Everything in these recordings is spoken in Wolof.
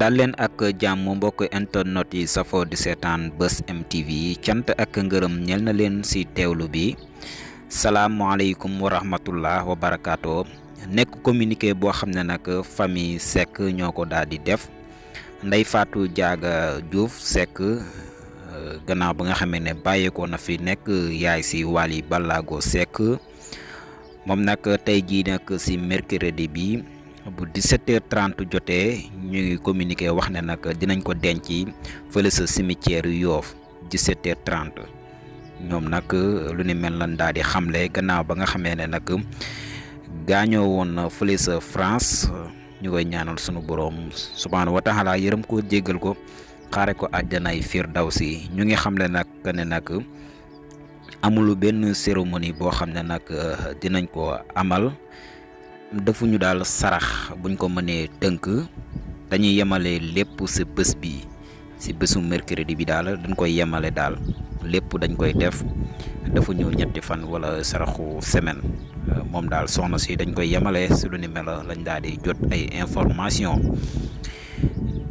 dal leen ak jàmm mbokk internet yi safo di seetaan Buzz M TV cant ak ngërëm ñel na leen si teewlu bi salaamaaleykum wa rahmatullah wa barakaatu. nekk communiqué boo xam ne nag famille Seck ñoo ko daal di def Ndeye Fatou Diaga Diouf Seck gannaaw ba nga xamee ne bàyyeekoo na fi nekk yaay si Wally Ballago Seck moom nag tey jii nag si mercredi bi bu 17h30 jotee ñu ngi communiqué wax ne nag dinañ ko denc fële sa cimetière Yoff 17h30 ñoom nag lu ni mel lan daal di xamle gannaaw ba nga xamee ne nag gaañoo woon fële sa France ñu koy ñaanal sunu borom subhaanahu wa taala yërëm ko jéggal ko xaare ko àjjanay firdawsi ñu ngi xamle nag ne nag amul benn cérémonie boo xam ne nag dinañ ko amal. defuñu daal sarax buñ ko mënee tënk dañuy yemale lépp si bés bi si bésu mercredi bi daal dañ koy yemale daal lépp dañ koy def defuñu ñetti fan wala saraxu semaine moom daal soxna si dañ koy yemale si lu ni mel lañ daal di jot ay information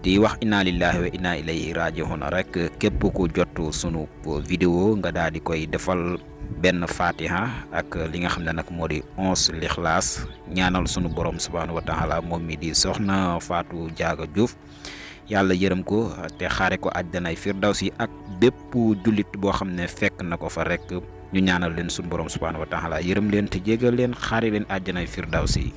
di wax inna lillahi wa inna ilayhi raji'un rek képp ku jot sunu vidéo nga daal di koy defal benn fatiha ak li nga xam ne nag moo di 11 lixlaas ñaanal sunu borom subhaanahu wa taala moom mi di soxna Fatou Diaga Diouf yàlla yërëm ko te xaare ko àjjanay firdawsi ak bépp jullit boo xam ne fekk na ko fa rek ñu ñaanal leen sunu borom subhaanahu wa taala yërëm leen te jégal leen xaare leen àjjanay firdawsi